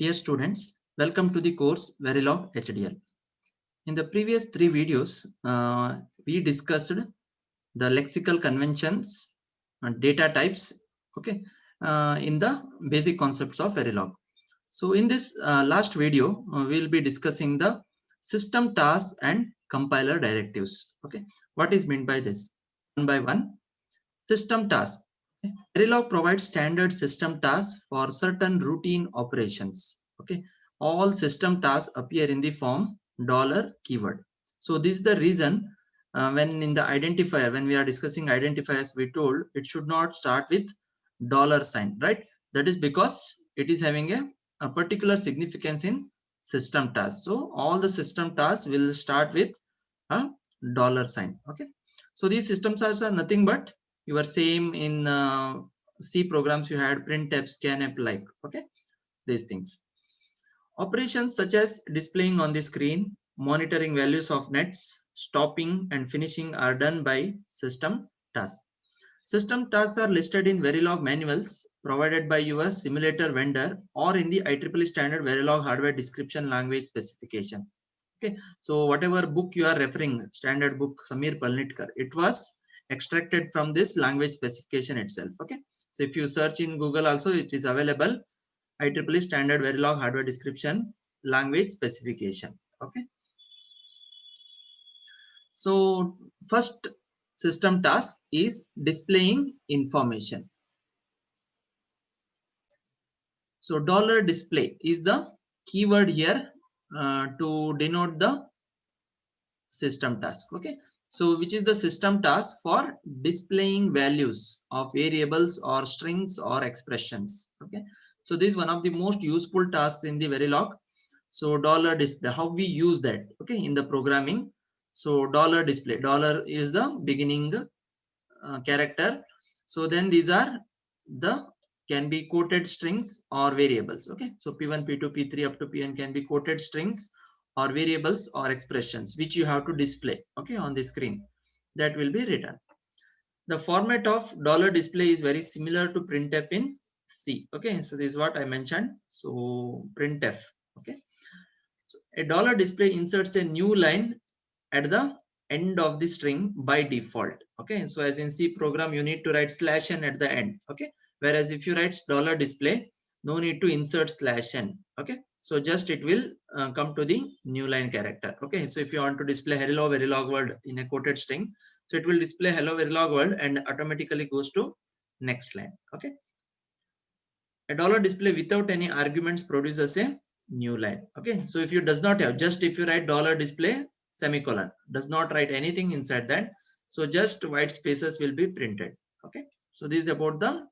Dear students, welcome to the course Verilog HDL. In the previous three videos, we discussed the lexical conventions and data types, okay, in the basic concepts of Verilog. So in this last video, we'll be discussing the system tasks and compiler directives. Okay, what is meant by this? One by one, system tasks. Verilog provides standard system tasks for certain routine operations. Okay, all system tasks appear in the form $keyword. So this is the reason when in the identifier, when we are discussing identifiers, we told it should not start with $sign, right? That is because it is having a particular significance in system tasks. So all the system tasks will start with a $sign. Okay, so these system tasks are nothing but you are same in C programs. You had printf, scanf, like, okay, these things. Operations such as displaying on the screen, monitoring values of nets, stopping and finishing are done by system tasks. System tasks are listed in Verilog manuals provided by your simulator vendor or in the IEEE standard Verilog hardware description language specification. Okay, so whatever book you are referring, standard book Samir Palnitkar, it was extracted from this language specification itself. Okay, so if you search in Google also, it is available, IEEE standard Verilog hardware description language specification. Okay, so first system task is displaying information. So $display is the keyword here to denote the system task. Okay, so which is the system task for displaying values of variables or strings or expressions. Okay, so this is one of the most useful tasks in the Verilog. So $display, how we use that, okay, in the programming. So $display, dollar is the beginning character. So then these are the can be quoted strings or variables. Okay, so p1, p2, p3 up to pn can be quoted strings or variables or expressions which you have to display, okay, on the screen. That will be written. The format of $display is very similar to printf in C. Okay, so this is what I mentioned. So printf. Okay, so a $display inserts a new line at the end of the string by default. Okay, so as in C program, you need to write /n at the end. Okay, whereas if you write $display, no need to insert /n. Okay, so just it will come to the new line character. Okay, so if you want to display hello Verilog world in a quoted string, so it will display hello Verilog world and automatically goes to next line. Okay, a $display without any arguments produces a new line. Okay, so if you does not have, just if you write $display semicolon, does not write anything inside that, so just white spaces will be printed. Okay, so this is about the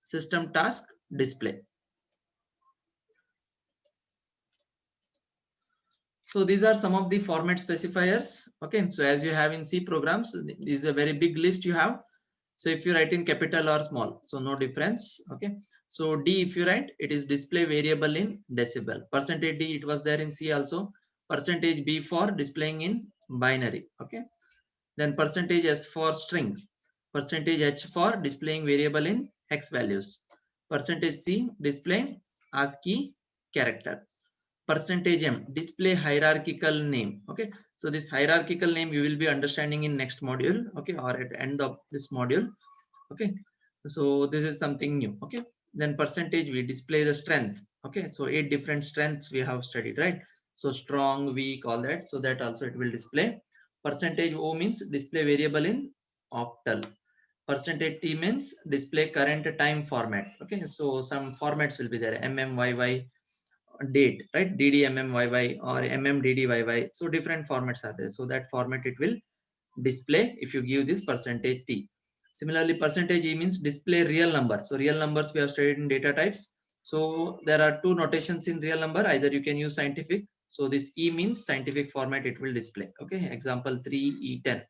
system task display. So these are some of the format specifiers. Okay, so as you have in C programs, this is a very big list you have. So if you write in capital or small, so no difference. Okay, so D, if you write, it is display variable in decibel. Percentage D, it was there in C also. Percentage B for displaying in binary. Okay, then percentage S for string. Percentage H for displaying variable in hex values. Percentage C, display ASCII character. Percentage M, display hierarchical name. Okay, so this hierarchical name you will be understanding in next module. Okay, or at the end of this module. Okay, so this is something new. Okay, then percentage we display the strength. Okay, so 8 different strengths we have studied, right? So strong, weak, all that, so that also it will display. Percentage O means display variable in octal. Percentage T means display current time format. Okay, so some formats will be there, mmyy date, right? ddmmyy or mmddyy, so different formats are there. So that format it will display if you give this percentage T. Similarly, percentage E means display real number. So real numbers we have studied in data types. So there are two notations in real number. Either you can use scientific. So this E means scientific format it will display. Okay, example 3E10,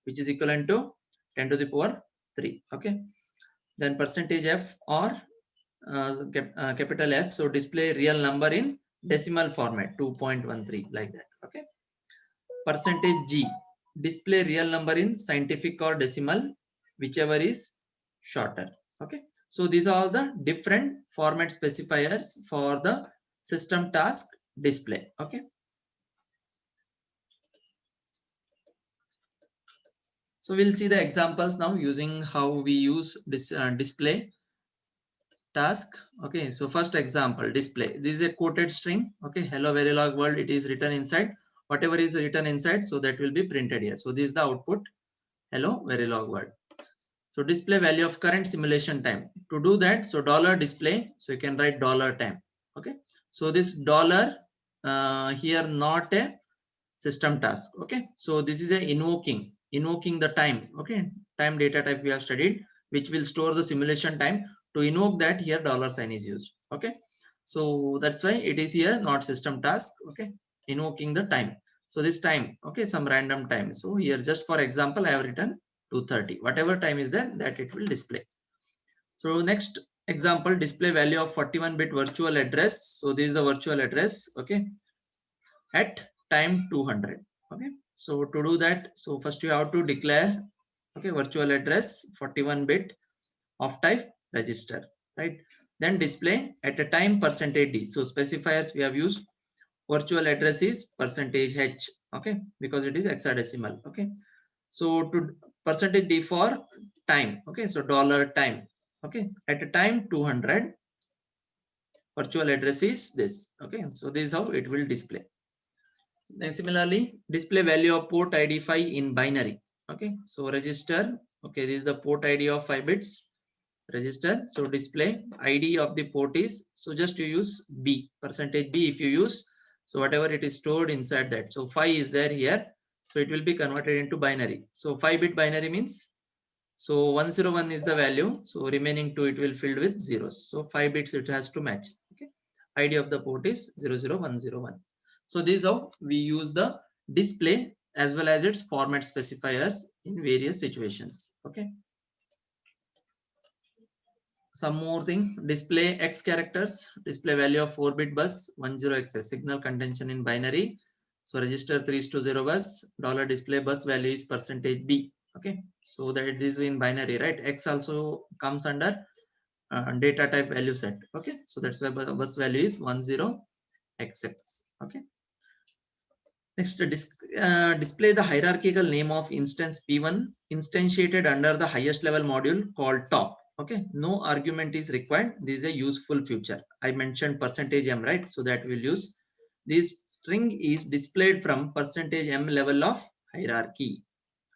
which is equivalent to 10 to the power 3. Okay, then percentage F or capital F. So display real number in decimal format 2.13, like that. Okay, percentage G, display real number in scientific or decimal, whichever is shorter. Okay, So these are all the different format specifiers for the system task display. Okay. So we'll see the examples now using how we use this display task. Okay, so first example, display. This is a quoted string. Okay, hello Verilog world, it is written inside. Whatever is written inside, so that will be printed here. So this is the output, hello Verilog world. So display value of current simulation time. To do that, so dollar display, so you can write dollar time. Okay, so this dollar here not a system task. Okay, so this is a invoking the time. Okay, time data type we have studied, which will store the simulation time. To invoke that, here dollar sign is used. Okay, so that's why it is here not system task. Okay, invoking the time. So this time, okay, some random time. So here just for example I have written 2:30. Whatever time is there, that it will display. So next example, display value of 41-bit virtual address. So this is the virtual address. Okay, at time 200. Okay, so to do that, so first you have to declare, okay, virtual address 41-bit of type register, right? Then display at a time %d. So specifiers we have used, virtual address is %h. Okay, because it is hexadecimal. Okay, so to %d for time. Okay, so dollar time. Okay, at a time 200, virtual address is this. Okay, so this is how it will display. Then similarly, display value of port ID 5 in binary. Okay, so register. Okay, this is the port ID of 5 bits. Register. So display ID of the port is, so just you use B, %B if you use. So whatever it is stored inside that. So 5 is there here. So it will be converted into binary. So 5-bit binary means, so 101 is the value. So remaining 2 it will filled with zeros. So 5 bits it has to match. Okay, ID of the port is 00101. So this is how we use the display as well as its format specifiers in various situations. Okay. Some more thing, display X characters, display value of 4-bit bus, 10x signal contention in binary. So register 3 is to 0 bus, dollar display bus value is %B. Okay, so that this is in binary, right? X also comes under data type value set. Okay, so that's why bus value is 10XX. Okay. Next, display the hierarchical name of instance P1 instantiated under the highest level module called top. Okay, no argument is required. This is a useful feature. I mentioned %m, right? So that we'll use. This string is displayed from %m level of hierarchy.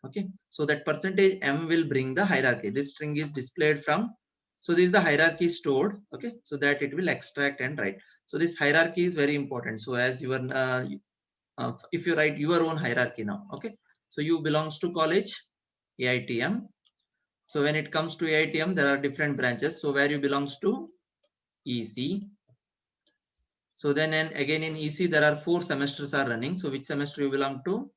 Okay, so that %m will bring the hierarchy. This string is displayed from, so this is the hierarchy stored. Okay, so that it will extract and write. So this hierarchy is very important. So as you are if you write your own hierarchy now, okay, so you belongs to college AITM. So when it comes to AITM, there are different branches. So where you belongs to EC. So then and again in EC there are 4 semesters are running. So which semester you belong to?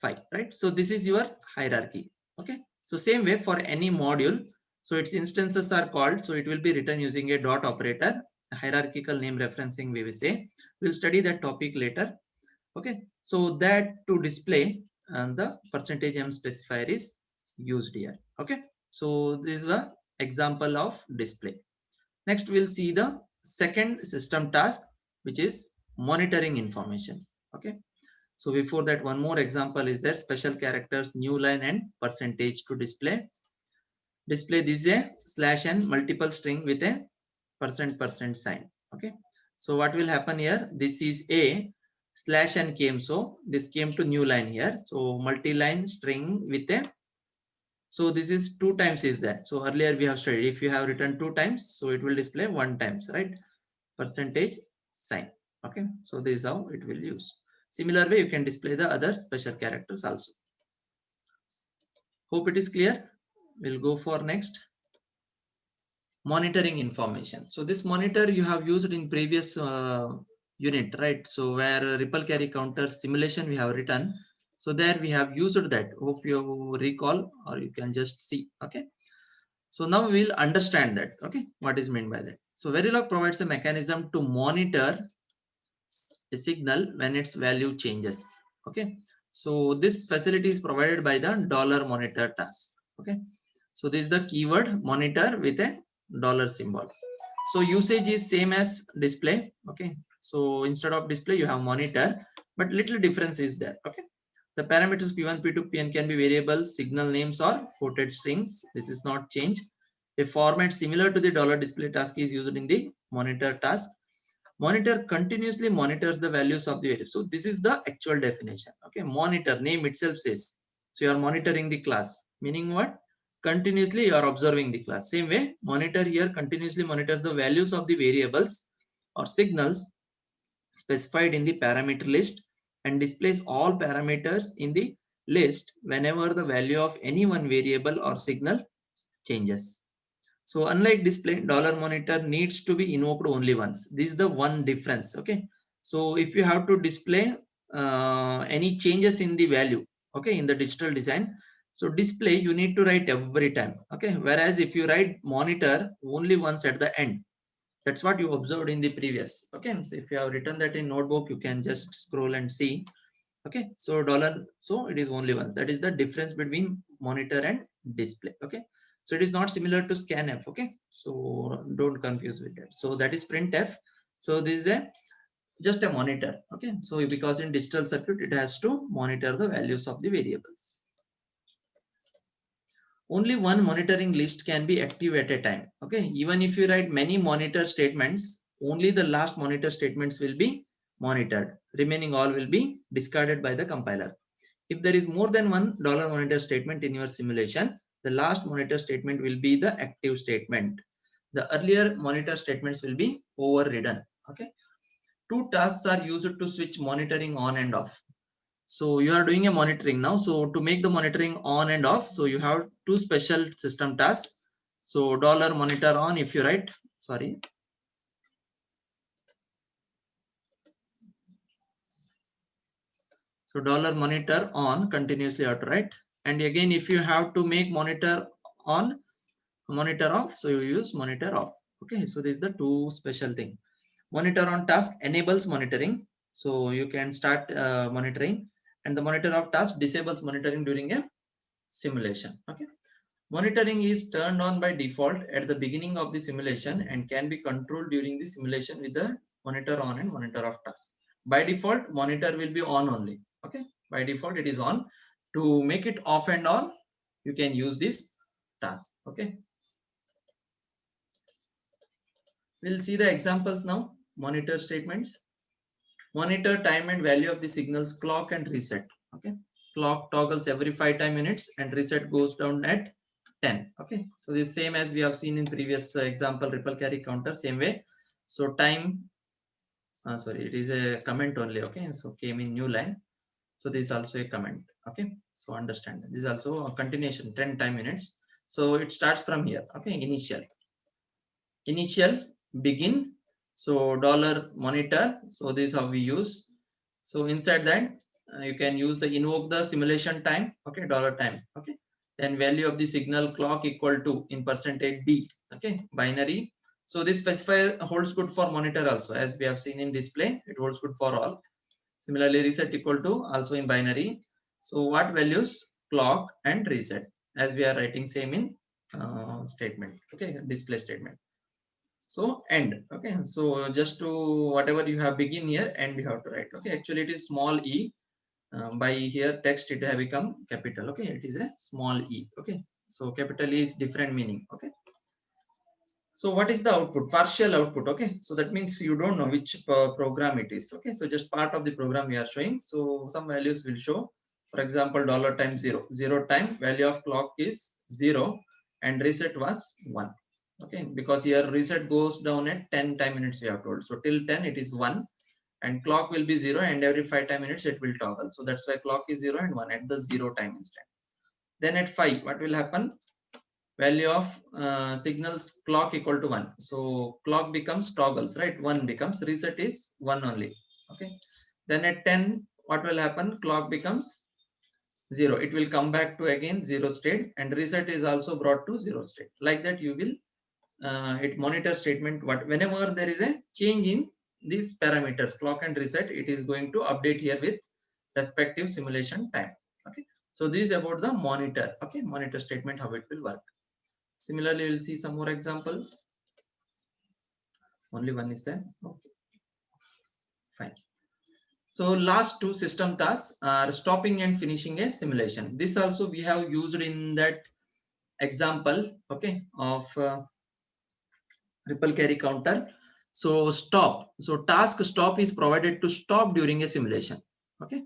5, right? So this is your hierarchy. Okay, so same way for any module, so its instances are called, so it will be written using a dot operator, a hierarchical name referencing we will say. We'll study that topic later. Okay, so that to display and the %m specifier is used here. Okay, so this is the example of display. Next we'll see the second system task, which is monitoring information. Okay, so before that, one more example is there, special characters new line and percentage to display. Display this is a slash and multiple string with a % sign. Okay, so what will happen here, this is a slash and came, so this came to new line here, so multi-line string with a, so this is 2 times is that. So earlier we have studied, if you have written 2 times, so it will display 1 times, right? Percentage sign. Okay, so this is how it will use. Similar way you can display the other special characters also. Hope it is clear. We'll go for next, monitoring information. So this monitor you have used in previous unit, right? So where ripple carry counter simulation we have written, so there we have used that. Hope you recall or you can just see. Okay, so now we'll understand that. Okay, what is meant by that. So Verilog provides a mechanism to monitor a signal when its value changes. Okay, so this facility is provided by the $monitor task. Okay, so this is the keyword monitor with a dollar symbol. So usage is same as display. Okay, so instead of display you have monitor, but little difference is there. Okay, the parameters p1, p2, pn can be variables, signal names, or quoted strings. This is not changed. A format similar to the dollar display task is used in the monitor task. Monitor continuously monitors the values of the variable. So this is the actual definition. Okay, monitor, name itself says. So you are monitoring the class, meaning what? Continuously you are observing the class. Same way, monitor here continuously monitors the values of the variables or signals specified in the parameter list and displays all parameters in the list whenever the value of any one variable or signal changes. So unlike display, dollar monitor needs to be invoked only once. This is the one difference. Okay. So if you have to display any changes in the value, okay, in the digital design, so display you need to write every time. Okay. Whereas if you write monitor only once at the end, that's what you observed in the previous. Okay. So if you have written that in notebook, you can just scroll and see. Okay. So dollar, so it is only one. That is the difference between monitor and display. Okay. So it is not similar to scanf. Okay, so don't confuse with that. So that is printf. So this is a just a monitor. Okay, so because in digital circuit it has to monitor the values of the variables. Only one monitoring list can be active at a time. Okay, even if you write many monitor statements, only the last monitor statements will be monitored. Remaining all will be discarded by the compiler. If there is more than one dollar monitor statement in your simulation, the last monitor statement will be the active statement. The earlier monitor statements will be overridden. Okay. Two tasks are used to switch monitoring on and off. So you are doing a monitoring now. So to make the monitoring on and off, so you have two special system tasks. So dollar monitor on, if you write, sorry. So dollar monitor on continuously out, right? And again, if you have to make monitor on, monitor off, so you use monitor off. Okay, so this is the two special thing. Monitor on task enables monitoring, so you can start monitoring, and the monitor off task disables monitoring during a simulation. Okay, monitoring is turned on by default at the beginning of the simulation and can be controlled during the simulation with the monitor on and monitor off task. By default, monitor will be on only. Okay, by default it is on. To make it off and on, you can use this task. Okay, we'll see the examples now. Monitor statements. Monitor time and value of the signals clock and reset. Okay, clock toggles every 5 minutes and reset goes down at 10. Okay, so the same as we have seen in previous example, ripple carry counter, same way. So time, sorry, it is a comment only. Okay, so came in new line. So this is also a comment. Okay, so understand this is also a continuation 10 minutes. So it starts from here. Okay, initial begin, so dollar monitor, so this is how we use. So inside that you can use the invoke the simulation time. Okay, dollar time. Okay, then value of the signal clock equal to in percentage d. Okay, binary. So this specify holds good for monitor also, as we have seen in display, it holds good for all. Similarly, reset equal to also in binary. So what values? Clock and reset, as we are writing same in statement. Okay, display statement. So end. Okay, so just to whatever you have begin here, and you have to write. Okay, actually it is small e. By here text it have become capital. Okay, it is a small e. Okay, so capital E is different meaning. Okay, so what is the output? Partial output. Okay, so that means you don't know which program it is. Okay, so just part of the program we are showing. So some values will show. For example, dollar time 0 time value of clock is 0 and reset was 1. Okay, because here reset goes down at 10 minutes we have told. So till 10 it is 1 and clock will be 0 and every 5 minutes it will toggle. So that's why clock is 0 and 1 at the 0 time instant. Then at 5 what will happen? Value of signals clock equal to 1. So clock becomes toggles, right? 1 becomes, reset is 1 only. Okay, then at 10 what will happen? Clock becomes 0. It will come back to again 0 state and reset is also brought to 0 state. Like that you will it monitor statement, what whenever there is a change in these parameters clock and reset, it is going to update here with respective simulation time. Okay, so this is about the monitor. Okay, monitor statement, how it will work. Similarly, we'll see some more examples. Only one is there. Okay, fine. So last two system tasks are stopping and finishing a simulation. This also we have used in that example, okay, of ripple carry counter. So stop. So task stop is provided to stop during a simulation. Okay.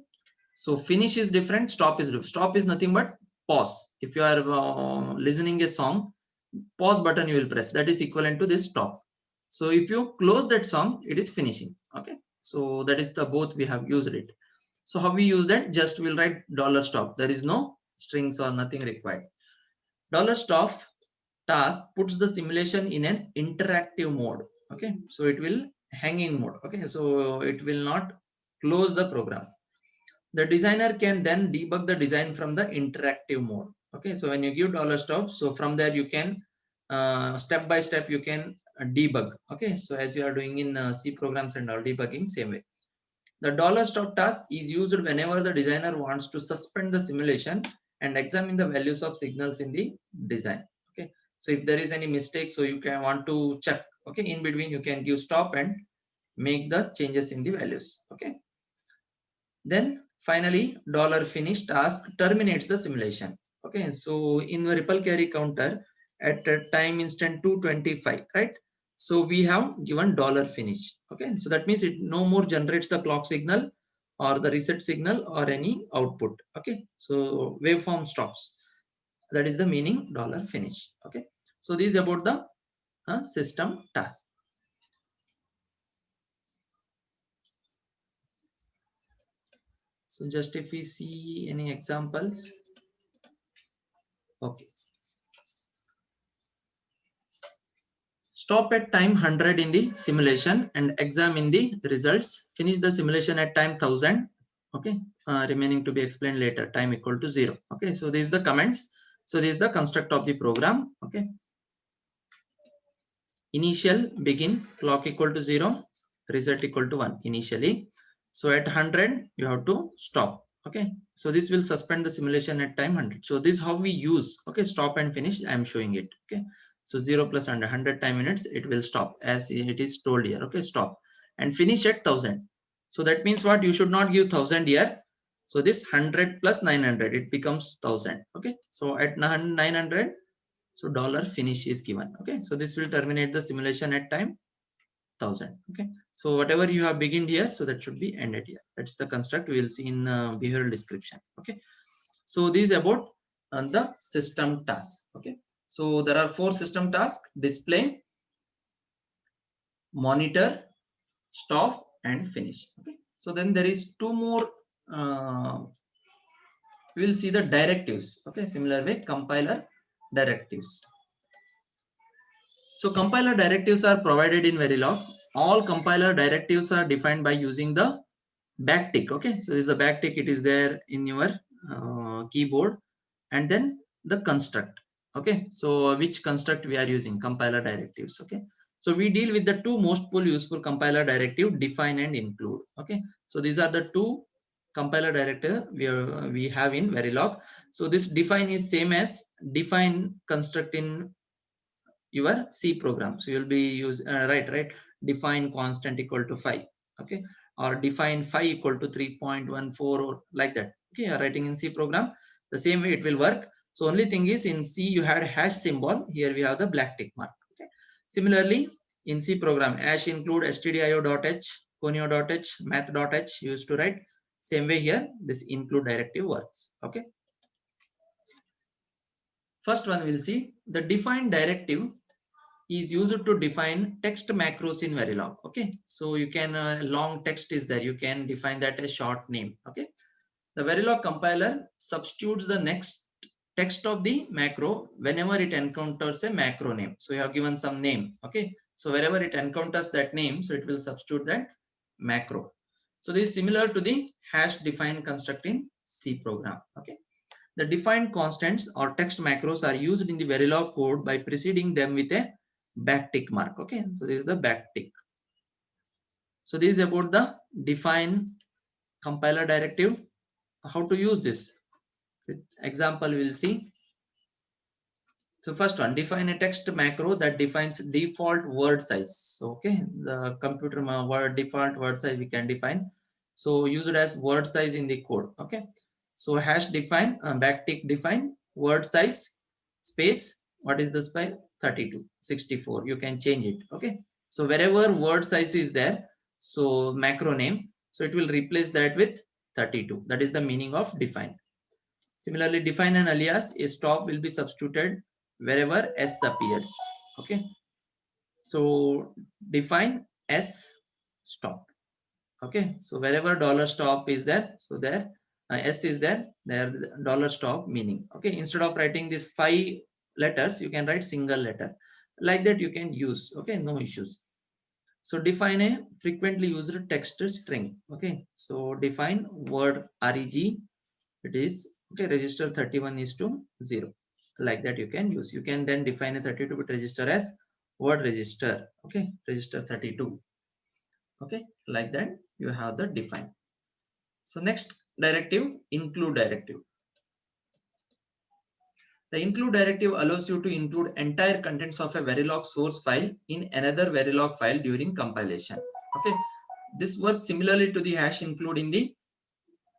So finish is different. Stop is different. Stop is nothing but pause. If you are listening a song, pause button you will press. That is equivalent to this stop. So if you close that song, it is finishing. Okay. So that is the both we have used it. So how we use that? Just we'll write $stop. There is no strings or nothing required. $stop task puts the simulation in an interactive mode. Okay, so it will hanging mode. Okay, so it will not close the program. The designer can then debug the design from the interactive mode. Okay, so when you give $stop, so from there you can step by step you can debug. Okay, so as you are doing in C programs and all, debugging same way. The $stop task is used whenever the designer wants to suspend the simulation and examine the values of signals in the design. Okay, so if there is any mistake, so you can want to check. Okay, in between you can give stop and make the changes in the values. Okay, then finally $finish task terminates the simulation. Okay, so in the ripple carry counter at time instant 225, right? So we have given $finish. Okay, so that means it no more generates the clock signal or the reset signal or any output. Okay, so waveform stops. That is the meaning $finish. Okay, so this is about the system task. So just if we see any examples. Okay. Stop at time 100 in the simulation and examine the results. Finish the simulation at time 1000. Okay, remaining to be explained later. Time equal to 0. Okay, so this is the comments. So this is the construct of the program. Okay, initial begin clock equal to 0, reset equal to 1 initially. So at 100 you have to stop. Okay, so this will suspend the simulation at time 100. So this is how we use. Okay, stop and finish. I am showing it. Okay, so 0 plus 100 time minutes, it will stop as it is told here. Okay, stop and finish at 1000. So that means what? You should not give 1000 here. So this 100 plus 900, it becomes 1000. Okay, so at 900, so $finish is given. Okay, so this will terminate the simulation at time 1000. Okay, so whatever you have begun here, so that should be ended here. That's the construct we will see in behavioral description. Okay, so this is about the system task. Okay, so there are 4 system tasks: display, monitor, stop and finish. Okay, so then there is 2 more. We will see the directives. Okay, similar way, compiler directives. So compiler directives are provided in Verilog. All compiler directives are defined by using the backtick. Okay, so this is a backtick. It is there in your keyboard, and then the construct. Okay, so which construct we are using? Compiler directives. Okay, so we deal with the 2 most useful compiler directive: define and include. Okay, so these are the 2 compiler directive we have in Verilog. So this define is same as define construct in your C program. So you'll be use right define constant equal to 5. Okay, or define phi equal to 3.14 or like that. Okay, you're writing in C program, the same way it will work. So only thing is in C you had hash symbol, here we have the black tick mark. Okay, similarly in C program hash include stdio.h, conio.h, math.h used to write. Same way here this include directive works. Okay, first one we'll see the define directive is used to define text macros in Verilog. Okay, so you can long text is there, you can define that as short name. Okay, the Verilog compiler substitutes the next text of the macro whenever it encounters a macro name. So you have given some name. Okay, so wherever it encounters that name, so it will substitute that macro. So this is similar to the hash define construct in C program. Okay, the defined constants or text macros are used in the Verilog code by preceding them with a backtick mark. Okay, so this is the backtick. So this is about the define compiler directive. How to use this? Example we'll see. So first one, define a text macro that defines default word size. So, okay, the computer word default word size we can define. So use it as word size in the code. Okay. So hash define backtick define word size space. What is the space? 32, 64. You can change it. Okay. So wherever word size is there, so macro name. So it will replace that with 32. That is the meaning of define. Similarly, define an alias. A stop will be substituted wherever s appears. Okay. So define s stop. Okay. So wherever $stop is there, so there s is there, there $stop meaning. Okay. Instead of writing these 5 letters, you can write single letter. Like that you can use. Okay. No issues. So define a frequently used text string. Okay. So define word reg. It is okay. Register 31 is to 0. Like that you can use. You can then define a 32-bit register as word register. Okay. Register 32. Okay. Like that you have the define. So next directive, include directive. The include directive allows you to include entire contents of a Verilog source file in another Verilog file during compilation. Okay. This works similarly to the hash include in the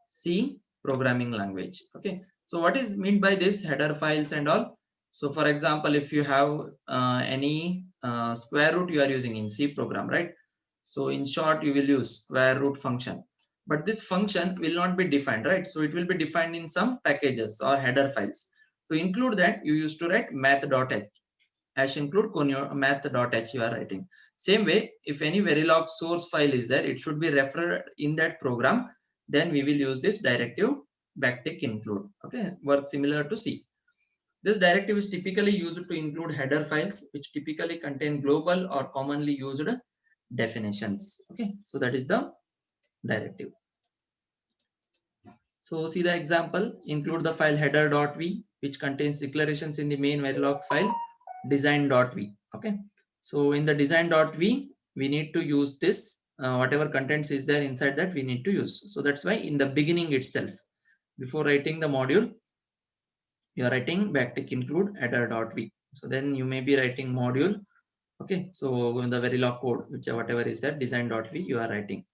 C programming language. Okay. So what is meant by this header files and all? So for example, if you have any square root you are using in C program, right? So in short, you will use square root function, but this function will not be defined, right? So it will be defined in some packages or header files. To include that, you used to write math.h, hash include conio math.h you are writing. Same way, if any Verilog source file is there, it should be referred in that program. Then we will use this directive backtick include. Okay, works similar to C. This directive is typically used to include header files which typically contain global or commonly used definitions. Okay, so that is the directive. So see the example, include the file header.v which contains declarations in the main Verilog file design.v. Okay, so in the design.v we need to use this whatever contents is there inside that we need to use. So that's why in the beginning itself, before writing the module, you are writing backtick include header.v. So then you may be writing module. Okay, so in the Verilog code, whatever is that design.v you are writing.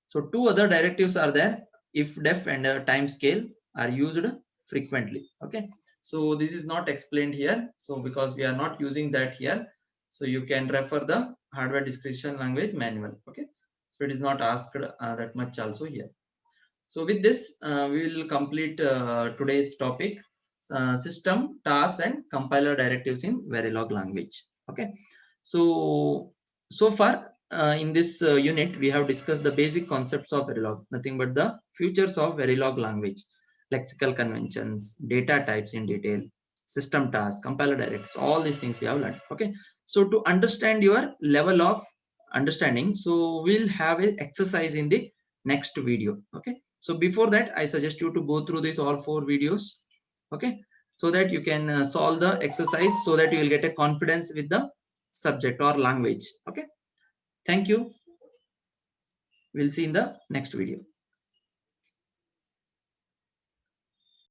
So two other directives are there. If def and time scale are used frequently. Okay, so this is not explained here. So because we are not using that here, so you can refer the hardware description language manual. Okay, so it is not asked that much also here. So with this, we will complete today's topic, system, tasks, and compiler directives in Verilog language. Okay, so far in this unit, we have discussed the basic concepts of Verilog, nothing but the features of Verilog language, lexical conventions, data types in detail, system tasks, compiler directives, all these things we have learned. Okay, so to understand your level of understanding, so we'll have an exercise in the next video. Okay, so before that, I suggest you to go through this all 4 videos. Okay, so that you can solve the exercise, so that you will get a confidence with the subject or language. Okay, thank you. We'll see in the next video.